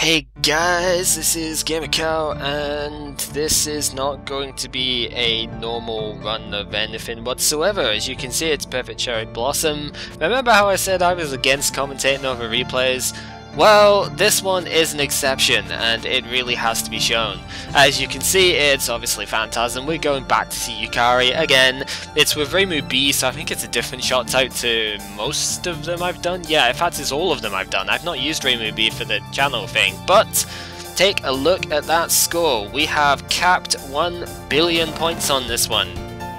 Hey guys, this is gamercal, and this is not going to be a normal run of anything whatsoever. As you can see, it's Perfect Cherry Blossom. Remember how I said I was against commentating over replays? Well, this one is an exception, and it really has to be shown. As you can see, it's obviously Phantasm. We're going back to see Yukari again. It's with Reimu B, so I think it's a different shot type to most of them I've done. Yeah, in fact, it's all of them I've done. I've not used Reimu B for the channel thing, but take a look at that score. We have capped 1 billion points on this one.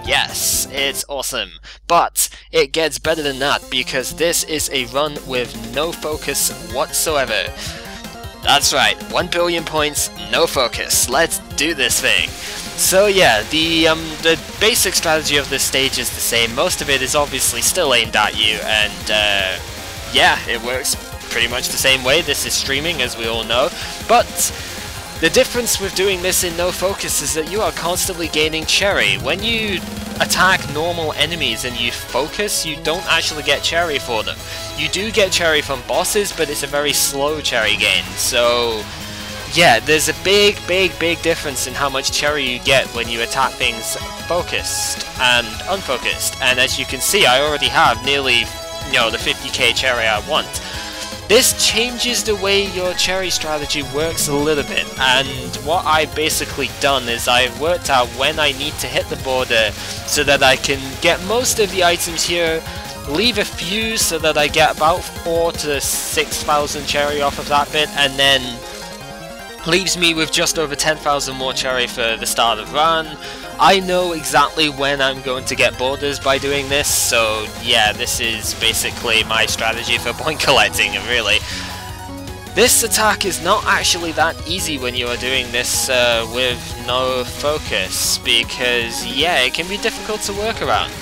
Yes, it's awesome, but it gets better than that because this is a run with no focus whatsoever. That's right, 1 billion points, no focus. Let's do this thing. So yeah, the basic strategy of this stage is the same. Most of it is obviously still aimed at you, and yeah, it works pretty much the same way. This is streaming, as we all know, but the difference with doing this in no focus is that you are constantly gaining cherry. When you attack normal enemies and you focus, you don't actually get cherry for them. You do get cherry from bosses, but it's a very slow cherry gain. So yeah, there's a big difference in how much cherry you get when you attack things focused and unfocused. And as you can see, I already have nearly, the 50k cherry I want. This changes the way your cherry strategy works a little bit, and what I've basically done is I've worked out when I need to hit the border so that I can get most of the items here, leave a few so that I get about 4,000 to 6,000 cherry off of that bit, and then leaves me with just over 10,000 more cherry for the start of run. I know exactly when I'm going to get borders by doing this, so yeah, this is basically my strategy for point collecting, really. This attack is not actually that easy when you are doing this with no focus, because yeah, it can be difficult to work around.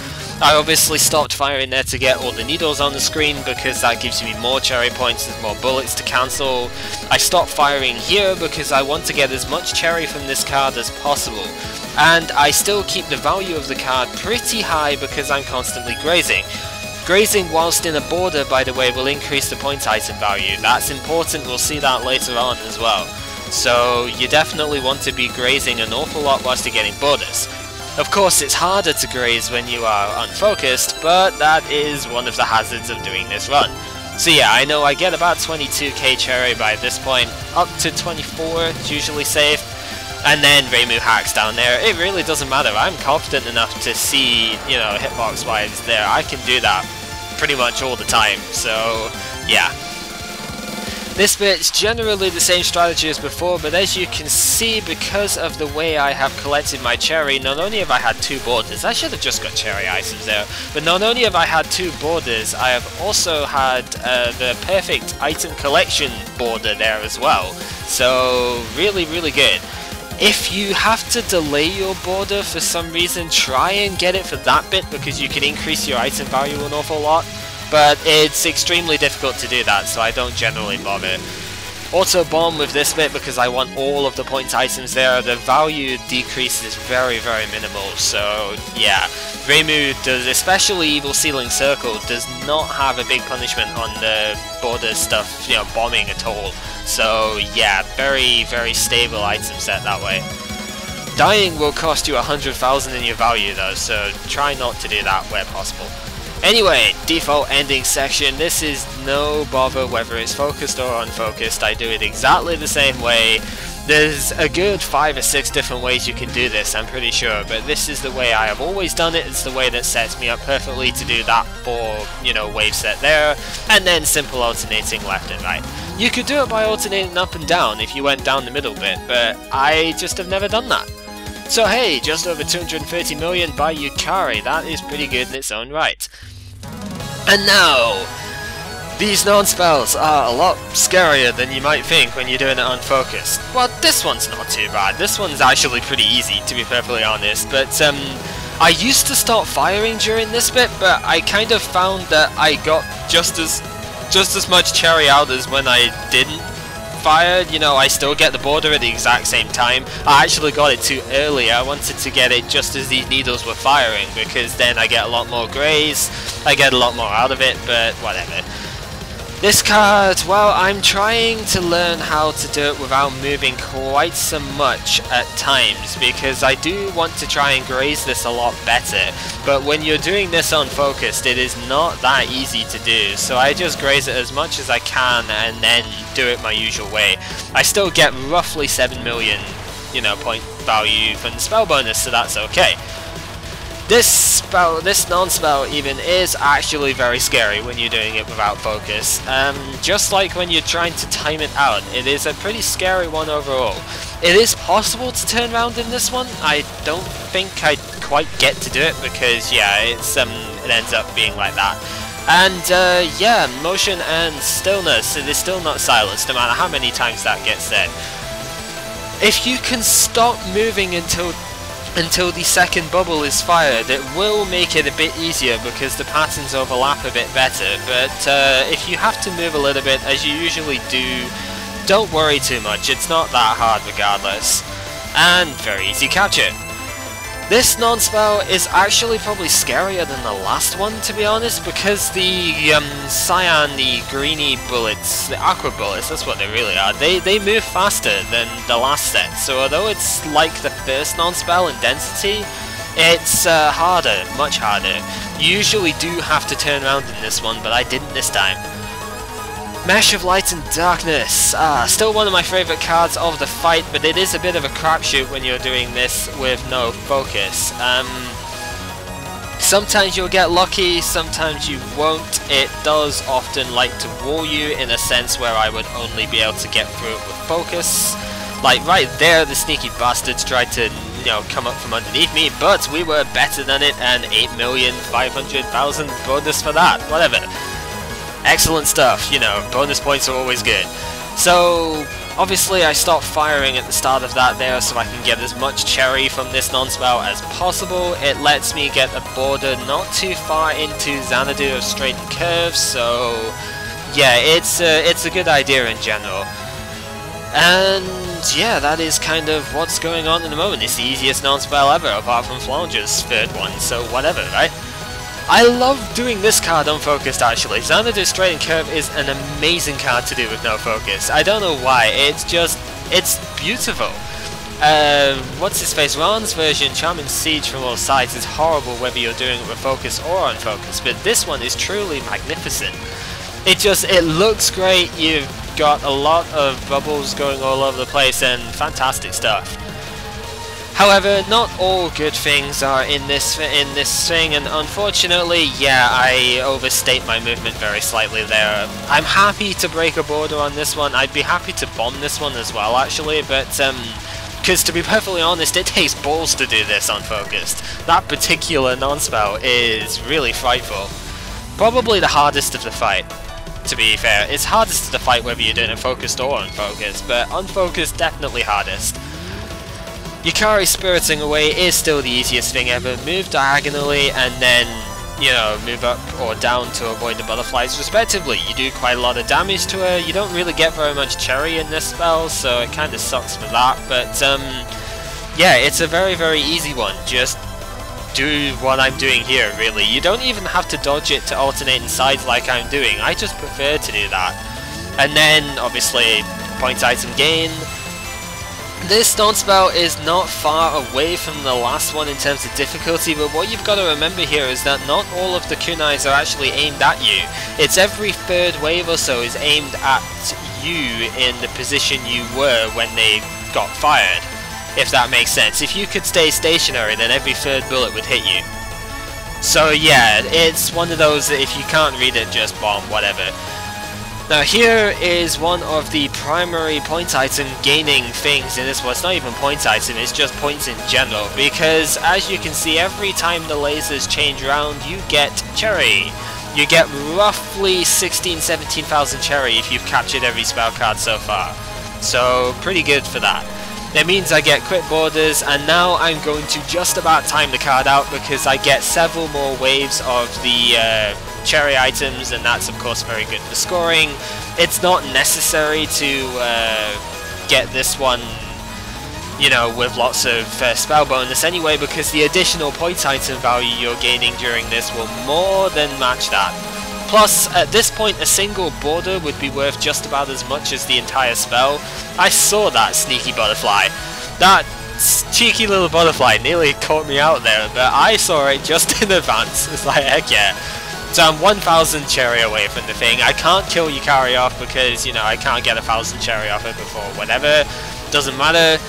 I obviously stopped firing there to get all the needles on the screen because that gives me more cherry points, there's more bullets to cancel. I stopped firing here because I want to get as much cherry from this card as possible. And I still keep the value of the card pretty high because I'm constantly grazing. Grazing whilst in a border, by the way, will increase the point item value. That's important, we'll see that later on as well. So you definitely want to be grazing an awful lot whilst you're getting borders. Of course, it's harder to graze when you are unfocused, but that is one of the hazards of doing this run. So yeah, I know I get about 22k cherry by this point, up to 24 is usually safe, and then Reimu hacks down there. It really doesn't matter, I'm confident enough to see, hitbox wise there. I can do that pretty much all the time, so yeah. This bit's generally the same strategy as before, but as you can see, because of the way I have collected my cherry, not only have I had 2 borders, I should have just got cherry items there, but not only have I had 2 borders, I have also had the perfect item collection border there as well. So really good. If you have to delay your border for some reason, try and get it for that bit because you can increase your item value an awful lot. But it's extremely difficult to do that, so I don't generally bother. Auto bomb with this bit because I want all of the point items there. The value decrease is very minimal, so yeah. Reimu does, especially Evil Sealing Circle, does not have a big punishment on the border stuff, bombing at all. So yeah, very stable item set that way. Dying will cost you 100,000 in your value though, so try not to do that where possible. Anyway, default ending section. This is no bother whether it's focused or unfocused. I do it exactly the same way. There's a good 5 or 6 different ways you can do this, I'm pretty sure, but this is the way I have always done it. It's the way that sets me up perfectly to do that for, wave set there, and then simple alternating left and right. You could do it by alternating up and down if you went down the middle bit, but I just have never done that. So hey, just over 230 million by Yukari, that is pretty good in its own right. And now, these non-spells are a lot scarier than you might think when you're doing it unfocused. Well, this one's not too bad. This one's actually pretty easy, to be perfectly honest. But I used to start firing during this bit, but I kind of found that I got just as much cherry out as when I didn't fire. I still get the border at the exact same time. I actually got it too early. I wanted to get it just as these needles were firing, because then I get a lot more graze, I get a lot more out of it, but whatever. This card, well, I'm trying to learn how to do it without moving quite so much at times, because I do want to try and graze this a lot better, but when you're doing this unfocused, it is not that easy to do, so I just graze it as much as I can and then do it my usual way. I still get roughly 7 million, you know, point value from the spell bonus, so that's okay. This non-spell even is actually very scary when you're doing it without focus. Just like when you're trying to time it out, it is a pretty scary one overall. It is possible to turn around in this one. I don't think I quite get to do it because, yeah, it ends up being like that. And yeah, motion and stillness, it is still not silenced, no matter how many times that gets said. If you can stop moving until the second bubble is fired, it will make it a bit easier because the patterns overlap a bit better, but if you have to move a little bit, as you usually do, don't worry too much, it's not that hard regardless. And very easy capture. This non-spell is actually probably scarier than the last one, to be honest, because the cyan, the greeny bullets, the aqua bullets, that's what they really are, they move faster than the last set, so although it's like the first non-spell in density, it's harder, much harder. You usually do have to turn around in this one, but I didn't this time. Mesh of Light and Darkness. Still one of my favourite cards of the fight, but it is a bit of a crapshoot when you're doing this with no focus. Sometimes you'll get lucky, sometimes you won't. It does often like to wall you in a sense where I would only be able to get through it with focus. Like right there, the sneaky bastards tried to, you know, come up from underneath me, but we were better than it, and 8,500,000 bonus for that, whatever. Excellent stuff, you know, bonus points are always good. So, obviously I stopped firing at the start of that there so I can get as much cherry from this non-spell as possible. It lets me get a border not too far into Xanadu of straightened curves, so yeah, it's a good idea in general. And yeah, that is kind of what's going on in the moment. It's the easiest non-spell ever, apart from Flanger's third one, so whatever, right? I love doing this card unfocused actually. Xanadu Straight and Curve is an amazing card to do with no focus. I don't know why, it's beautiful. What's his face? Ron's version, Charming Siege from all sides, is horrible whether you're doing it with focus or unfocused, but this one is truly magnificent. It looks great, you've got a lot of bubbles going all over the place and fantastic stuff. However, not all good things are in this thing, and unfortunately, yeah, I overstate my movement very slightly there. I'm happy to break a border on this one. I'd be happy to bomb this one as well, actually, but because to be perfectly honest, it takes balls to do this unfocused. That particular non-spell is really frightful. Probably the hardest of the fight, to be fair. It's hardest of the fight whether you're doing it focused or unfocused, but unfocused definitely hardest. Yukari spiriting away is still the easiest thing ever. Move diagonally and then, you know, move up or down to avoid the butterflies respectively. You do quite a lot of damage to her. You don't really get very much cherry in this spell, so it kind of sucks for that. But yeah, it's a very, very easy one. Just do what I'm doing here, really. You don't even have to dodge it to alternate in sides like I'm doing. I just prefer to do that. And then, obviously, point item gain. This non-spell is not far away from the last one in terms of difficulty, but what you've got to remember here is that not all of the kunais are actually aimed at you. It's every third wave or so is aimed at you in the position you were when they got fired, if that makes sense. If you could stay stationary, then every third bullet would hit you. So yeah, it's one of those that if you can't read it, just bomb, whatever. Now here is one of the primary point item gaining things in this one. It's not even point item, it's just points in general, because as you can see, every time the lasers change around, you get cherry. You get roughly 17,000 cherry if you've captured every spell card so far. So pretty good for that. It means I get crit borders, and now I'm going to just about time the card out because I get several more waves of the cherry items, and that's of course very good for scoring. It's not necessary to get this one, you know, with lots of spell bonus anyway, because the additional point item value you're gaining during this will more than match that. Plus, at this point, a single border would be worth just about as much as the entire spell. I saw that sneaky butterfly. That cheeky little butterfly nearly caught me out there, but I saw it just in advance. It's like, heck yeah. So I'm 1,000 cherry away from the thing. I can't kill Yukari off because, you know, I can't get 1,000 cherry off it before whatever. Doesn't matter.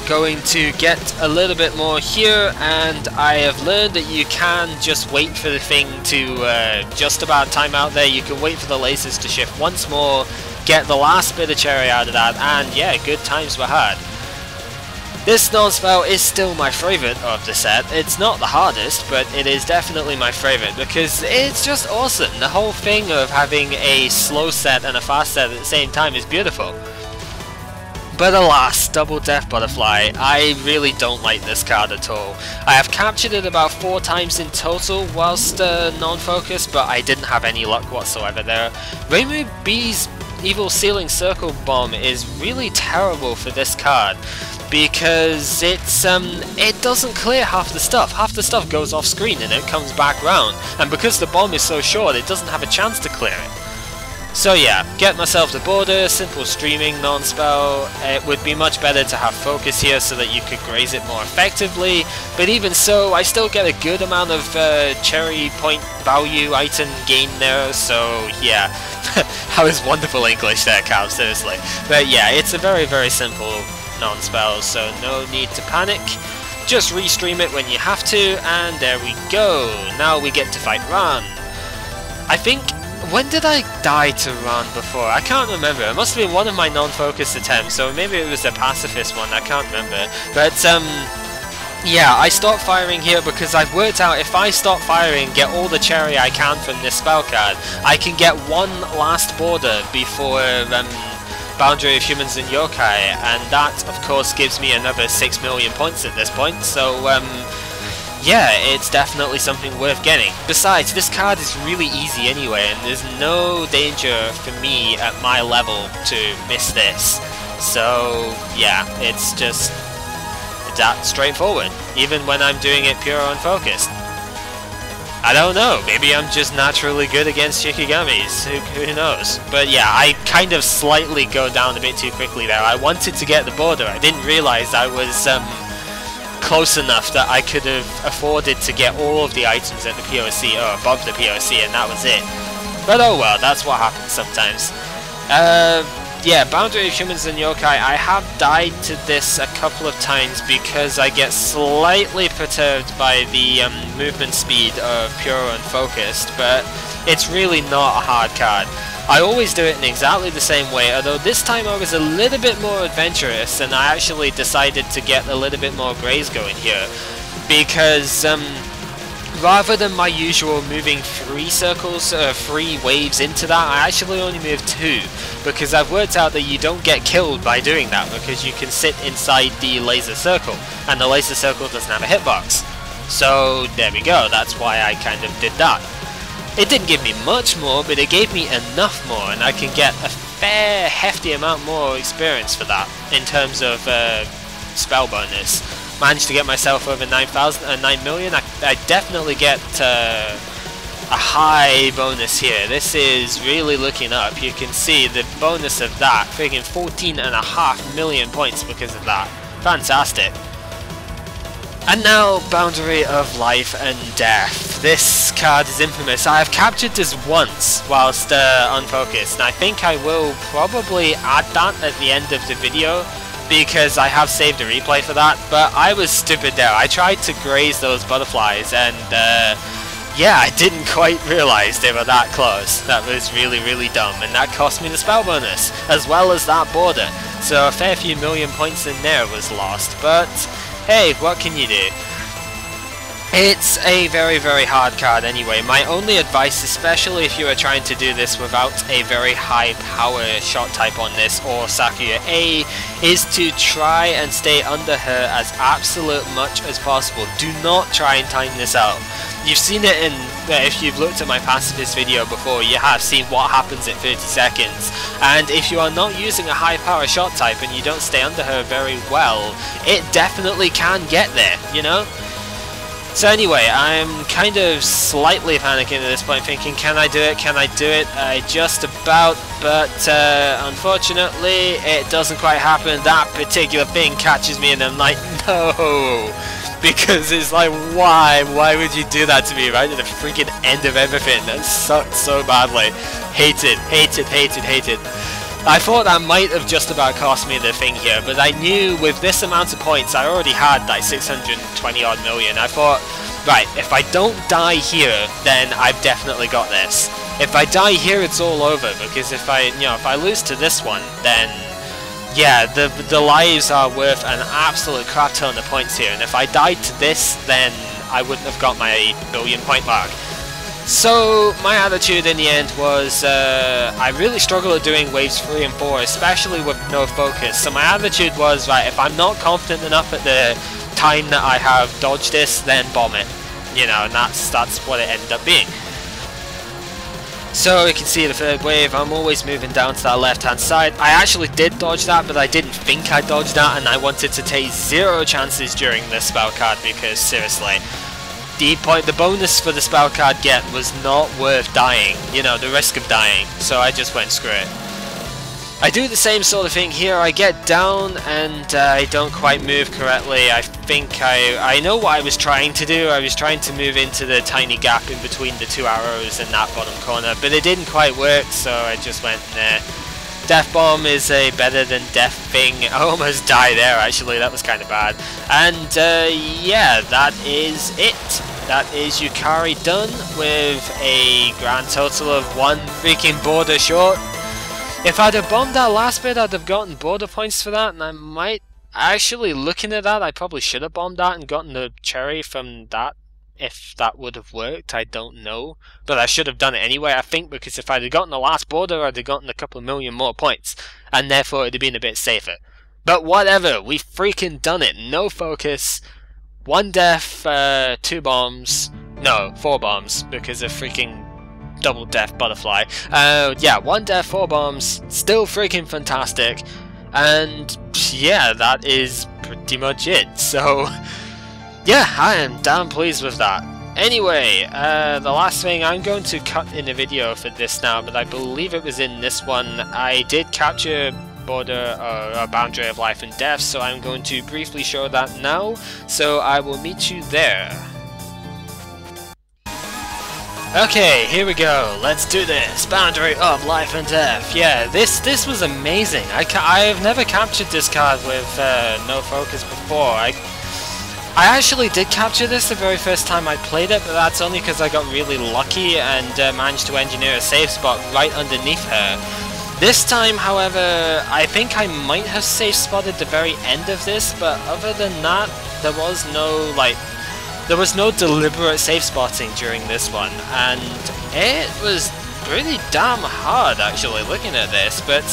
Going to get a little bit more here, and I have learned that you can just wait for the thing to just about time out there. You can wait for the lasers to shift once more, get the last bit of cherry out of that, and yeah, good times were had. This non-spell is still my favourite of the set. It's not the hardest, but it is definitely my favourite because it's just awesome. The whole thing of having a slow set and a fast set at the same time is beautiful. But alas, Double Death Butterfly, I really don't like this card at all. I have captured it about 4 times in total whilst non-focused, but I didn't have any luck whatsoever there. Reimu B's Evil Sealing Circle Bomb is really terrible for this card, because it doesn't clear half the stuff. Half the stuff goes off screen and it comes back round, and because the bomb is so short, it doesn't have a chance to clear it. So yeah, get myself the border, simple streaming non-spell. It would be much better to have focus here so that you could graze it more effectively, but even so, I still get a good amount of cherry point value item gain there, so yeah. That was wonderful English there, Cal, seriously. But yeah, it's a very, very simple non-spell, so no need to panic. Just restream it when you have to, and there we go. Now we get to fight Ran. I think, when did I die to Ran before? I can't remember. It must have been one of my non-focused attempts, so maybe it was the pacifist one, I can't remember. But yeah, I stopped firing here because I've worked out if I stop firing, get all the cherry I can from this spell card, I can get one last border before Boundary of Humans and Yokai, and that of course gives me another 6 million points at this point, so yeah, it's definitely something worth getting. Besides, this card is really easy anyway, and there's no danger for me at my level to miss this. So yeah, it's just that straightforward, even when I'm doing it pure unfocused. I don't know, maybe I'm just naturally good against Shikigamis, who knows. But yeah, I kind of slightly go down a bit too quickly there. I wanted to get the border, I didn't realise I was close enough that I could have afforded to get all of the items at the POC, or above the POC, and that was it. But oh well, that's what happens sometimes. Yeah, Boundary of Humans and Yokai, I have died to this a couple of times because I get slightly perturbed by the movement speed of Pure Unfocused, but it's really not a hard card. I always do it in exactly the same way, although this time I was a little bit more adventurous and I actually decided to get a little bit more graze going here, because rather than my usual moving 3 circles, 3 waves into that, I actually only move 2, because I've worked out that you don't get killed by doing that, because you can sit inside the laser circle, and the laser circle doesn't have a hitbox. So there we go, that's why I kind of did that. It didn't give me much more, but it gave me enough more, and I can get a fair hefty amount more experience for that, in terms of spell bonus. Managed to get myself over 9 million. I definitely get a high bonus here. This is really looking up. You can see the bonus of that, friggin' 14.5 million points because of that. Fantastic. And now, Boundary of Life and Death. This card is infamous. I have captured this once whilst unfocused, and I think I will probably add that at the end of the video, because I have saved a replay for that, but I was stupid there. I tried to graze those butterflies, and yeah, I didn't quite realise they were that close. That was really, really dumb, and that cost me the spell bonus, as well as that border. So a fair few million points in there was lost, but hey, what can you do? It's a very, very hard card anyway. My only advice, especially if you are trying to do this without a very high power shot type on this, or Sakuya A, is to try and stay under her as absolute much as possible. Do not try and time this out. You've seen it in, if you've looked at my pacifist video before, you have seen what happens at 30 seconds. And if you are not using a high power shot type and you don't stay under her very well, it definitely can get there, you know? So anyway, I'm kind of slightly panicking at this point, thinking, can I do it, can I do it? I just about, but unfortunately it doesn't quite happen. That particular thing catches me and I'm like, no! Because it's like, why would you do that to me right at the freaking end of everything? That sucked so badly. Hated. I thought that might have just about cost me the thing here, but I knew with this amount of points, I already had like 620 odd million. I thought, right, if I don't die here, then I've definitely got this. If I die here, it's all over, because if I lose to this one, then yeah, the lives are worth an absolute crap ton of points here, and if I died to this, then I wouldn't have got my billion point mark. So my attitude in the end was, I really struggle at doing waves 3 and 4, especially with no focus. So my attitude was, right, if I'm not confident enough at the time that I have dodged this, then bomb it. You know, and that's what it ended up being. So you can see the third wave, I'm always moving down to that left hand side. I actually did dodge that, but I didn't think I dodged that, and I wanted to take 0 chances during the spell card, because seriously, the bonus for the spell card get was not worth dying, you know, the risk of dying, so I just went screw it. I do the same sort of thing here. I get down and I don't quite move correctly. I think I know what I was trying to do. I was trying to move into the tiny gap in between the 2 arrows in that bottom corner, but it didn't quite work, so I just went, nah. Death Bomb is a better than death thing. I almost died there actually, that was kind of bad. And yeah, that is it. That is Yukari done with a grand total of 1 freaking border short. If I'd have bombed that last bit, I'd have gotten border points for that, and I might, actually looking at that, I probably should have bombed that and gotten the cherry from that, if that would have worked, I don't know. But I should have done it anyway, I think, because if I'd have gotten the last border, I'd have gotten a couple of million more points, and therefore it'd have been a bit safer. But whatever, we've freaking done it, no focus, 1 death, 2 bombs, no, 4 bombs, because of freaking double death butterfly. Yeah, 1 death, 4 bombs, still freaking fantastic, and yeah, that is pretty much it. So yeah, I am damn pleased with that. Anyway, the last thing, I'm going to cut in a video for this now, but I believe it was in this one. I did capture border or boundary of life and death, so I'm going to briefly show that now, so I will meet you there. Okay, here we go. Let's do this. Boundary of life and death. Yeah, this was amazing. I've never captured this card with no focus before. I actually did capture this the very first time I played it, but that's only because I got really lucky and managed to engineer a safe spot right underneath her. This time, however, I think I might have safe spotted the very end of this, but other than that, there was no deliberate safe spotting during this one, and it was pretty damn hard actually looking at this, but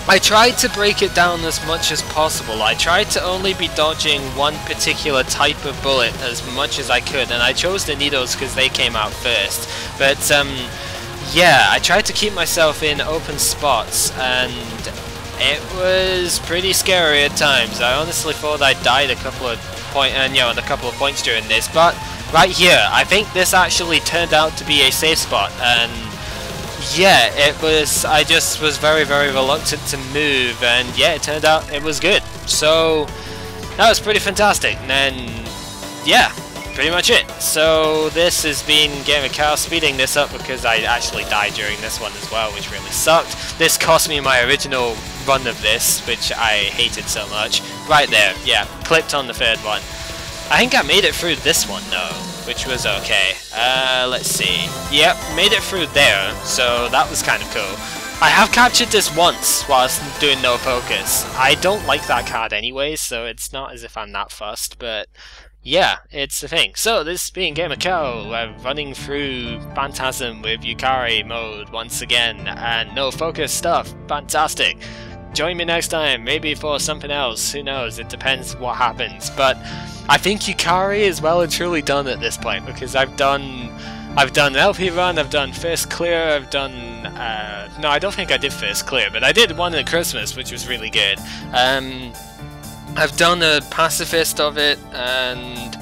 I tried to break it down as much as possible. I tried to only be dodging one particular type of bullet as much as I could, and I chose the needles because they came out first, but yeah, I tried to keep myself in open spots, and it was pretty scary at times. I honestly thought I died a couple of points during this, but right here, I think this actually turned out to be a safe spot, and yeah, it was, I just was very, very reluctant to move, and yeah, it turned out it was good. So that was pretty fantastic, and then yeah, pretty much it. So this has been gamercal, speeding this up because I actually died during this one as well, which really sucked. This cost me my original run of this, which I hated so much. Right there, yeah, clipped on the 3rd one. I think I made it through this one though, which was okay. Let's see. Yep, made it through there, so that was kind of cool. I have captured this once whilst doing no focus. I don't like that card anyway, so it's not as if I'm that fussed, but yeah, it's the thing. So this being gamercal, we're running through Phantasm with Yukari mode once again, and no focus stuff. Fantastic. Join me next time, maybe for something else, who knows, it depends what happens, but I think Yukari is well and truly done at this point, because I've done LP run, I've done first clear, I've done, no, I don't think I did first clear, but I did one at Christmas, which was really good. I've done a pacifist of it, and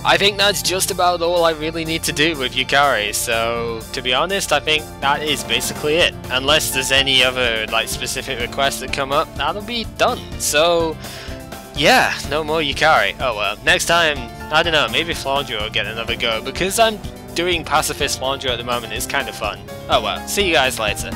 I think that's just about all I really need to do with Yukari, so to be honest, I think that is basically it. Unless there's any other like specific requests that come up, that'll be done. So yeah, no more Yukari. Oh well, next time, I don't know, maybe Flandre will get another go, because I'm doing Pacifist Flandre at the moment. It's kind of fun. Oh well, see you guys later.